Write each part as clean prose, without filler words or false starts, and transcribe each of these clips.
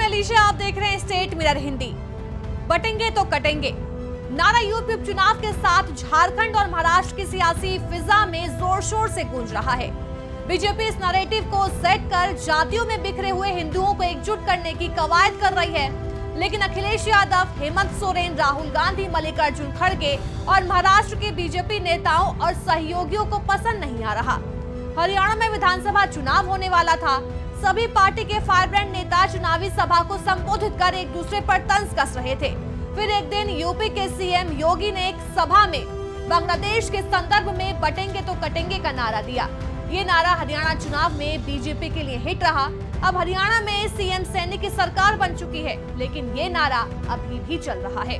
मैं अलीशा, आप देख रहे हैं स्टेट मिरर हिंदी। बटेंगे तो कटेंगे नारा यूपी उपचुनाव के साथ झारखंड और महाराष्ट्र की सियासी फिजा में जोर शोर से गूंज रहा है। बीजेपी इस नैरेटिव को सेट कर जातियों में बिखरे हुए हिंदुओं को एकजुट करने की कवायद कर रही है, लेकिन अखिलेश यादव, हेमंत सोरेन, राहुल गांधी, मल्लिकार्जुन खड़गे और महाराष्ट्र के बीजेपी नेताओं और सहयोगियों को पसंद नहीं आ रहा। हरियाणा में विधानसभा चुनाव होने वाला था। सभी पार्टी के फायरब्रांड नेता चुनावी सभा को संबोधित कर एक दूसरे पर तंज कस रहे थे। फिर एक दिन यूपी के सीएम योगी ने एक सभा में बांग्लादेश के संदर्भ में बटेंगे तो कटेंगे का नारा दिया। ये नारा हरियाणा चुनाव में बीजेपी के लिए हिट रहा। अब हरियाणा में सीएम सैनी की सरकार बन चुकी है, लेकिन ये नारा अभी भी चल रहा है।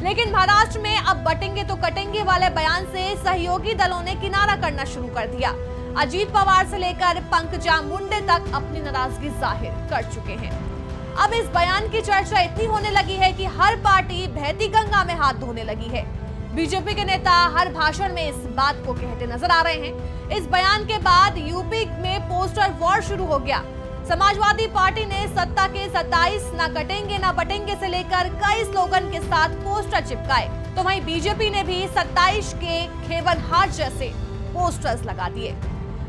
लेकिन महाराष्ट्र में अब बटेंगे तो कटेंगे वाले बयान से सहयोगी दलों ने किनारा करना शुरू कर दिया। अजीत पवार से लेकर पंकजा मुंडे तक अपनी नाराजगी जाहिर कर चुके हैं। अब इस बयान की चर्चा इतनी होने लगी है कि हर पार्टी बहती गंगा में हाथ धोने लगी है। बीजेपी के नेता हर भाषण में इस बात को कहते नजर आ रहे हैं। इस बयान के बाद यूपी में पोस्टर वॉर शुरू हो गया। समाजवादी पार्टी ने सत्ता के 27 न कटेंगे न बटेंगे से लेकर कई स्लोगन के साथ पोस्टर चिपकाए, तो वहीं बीजेपी ने भी 27 के खेवन हाथ जैसे पोस्टर्स लगा दिए।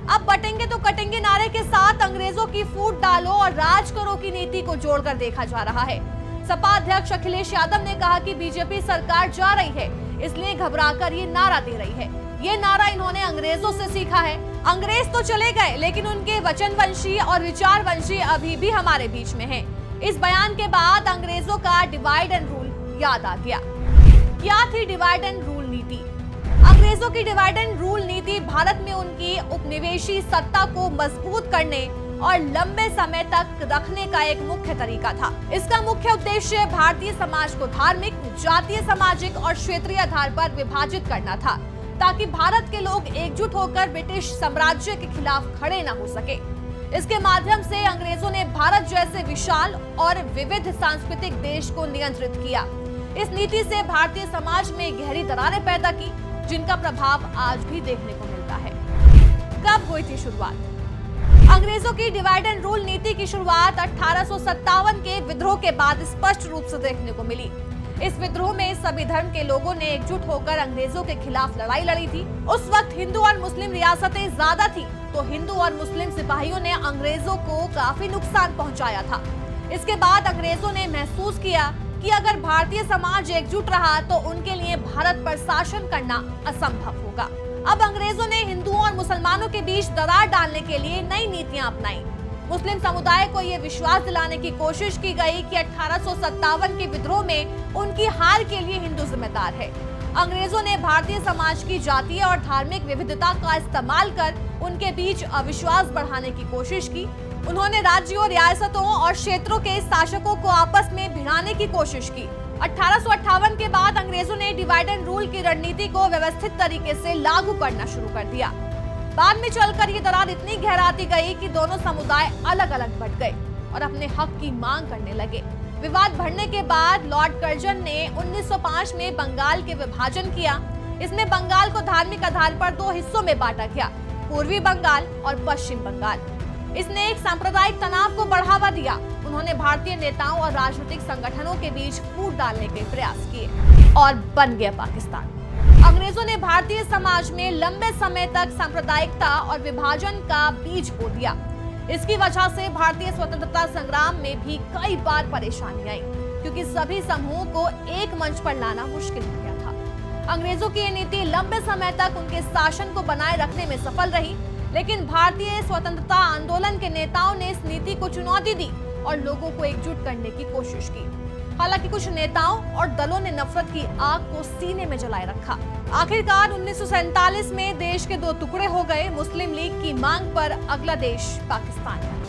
अब बटेंगे तो कटेंगे नारे के साथ अंग्रेजों की फूट डालो और राज करो की नीति को जोड़कर देखा जा रहा है। सपा अध्यक्ष अखिलेश यादव ने कहा कि बीजेपी सरकार जा रही है, इसलिए घबराकर ये नारा दे रही है। ये नारा इन्होंने अंग्रेजों से सीखा है। अंग्रेज तो चले गए, लेकिन उनके वचनवंशी और विचारवंशी अभी भी हमारे बीच में हैं। इस बयान के बाद अंग्रेजों का डिवाइड एंड रूल याद आ गया। क्या थी डिवाइड एंड रूल नीति? अंग्रेजों की डिवाइड एंड रूल नीति भारत में उनकी उपनिवेशी सत्ता को मजबूत करने और लंबे समय तक रखने का एक मुख्य तरीका था। इसका मुख्य उद्देश्य भारतीय समाज को धार्मिक, जातीय, सामाजिक और क्षेत्रीय आधार पर विभाजित करना था, ताकि भारत के लोग एकजुट होकर ब्रिटिश साम्राज्य के खिलाफ खड़े न हो सके। इसके माध्यम से अंग्रेजों ने भारत जैसे विशाल और विविध सांस्कृतिक देश को नियंत्रित किया। इस नीति से भारतीय समाज में गहरी दरारें पैदा की, जिनका प्रभाव आज भी देखने को मिलता है। कब हुई थी शुरुआत? अंग्रेजों की डिवाइड एंड रूल नीति की शुरुआत 1857 के विद्रोह के बाद स्पष्ट रूप से देखने को मिली। इस विद्रोह में सभी धर्म के लोगों ने एकजुट होकर अंग्रेजों के खिलाफ लड़ाई लड़ी थी। उस वक्त हिंदू और मुस्लिम रियासतें ज्यादा थी, तो हिंदू और मुस्लिम सिपाहियों ने अंग्रेजों को काफी नुकसान पहुंचाया था। इसके बाद अंग्रेजों ने महसूस किया कि अगर भारतीय समाज एकजुट रहा तो उनके लिए भारत पर शासन करना असंभव होगा। अब अंग्रेजों ने हिंदुओं और मुसलमानों के बीच दरार डालने के लिए नई नीतियां अपनाई। मुस्लिम समुदाय को यह विश्वास दिलाने की कोशिश की गई कि 1857 के विद्रोह में उनकी हार के लिए हिंदू जिम्मेदार है। अंग्रेजों ने भारतीय समाज की जातीय और धार्मिक विविधता का इस्तेमाल कर उनके बीच अविश्वास बढ़ाने की कोशिश की। उन्होंने राज्यों, रियासतों और क्षेत्रों के शासकों को आपस में भिड़ाने की कोशिश की। 1858 के बाद अंग्रेजों ने डिवाइड एंड रूल की रणनीति को व्यवस्थित तरीके से लागू करना शुरू कर दिया। बाद में चलकर ये दरार इतनी गहराती गई कि दोनों समुदाय अलग अलग बट गए और अपने हक की मांग करने लगे। विवाद बढ़ने के बाद लॉर्ड कर्जन ने 1905 में बंगाल के विभाजन किया। इसमें बंगाल को धार्मिक आधार पर दो हिस्सों में बांटा गया, पूर्वी बंगाल और पश्चिम बंगाल। इसने एक सांप्रदायिक तनाव को बढ़ावा दिया। उन्होंने भारतीय नेताओं और राजनीतिक संगठनों के बीच फूट डालने के प्रयास किए और बन गया पाकिस्तान। अंग्रेजों ने भारतीय समाज में लंबे समय तक सांप्रदायिकता और विभाजन का बीज बो दिया। इसकी वजह से भारतीय स्वतंत्रता संग्राम में भी कई बार परेशानी आई, क्योंकि सभी समूहों को एक मंच पर लाना मुश्किल हो गया था। अंग्रेजों की ये नीति लंबे समय तक उनके शासन को बनाए रखने में सफल रही, लेकिन भारतीय स्वतंत्रता आंदोलन के नेताओं ने इस नीति को चुनौती दी और लोगों को एकजुट करने की कोशिश की। हालांकि कुछ नेताओं और दलों ने नफरत की आग को सीने में जलाए रखा। आखिरकार 1947 में देश के दो टुकड़े हो गए। मुस्लिम लीग की मांग पर अगला देश पाकिस्तान है।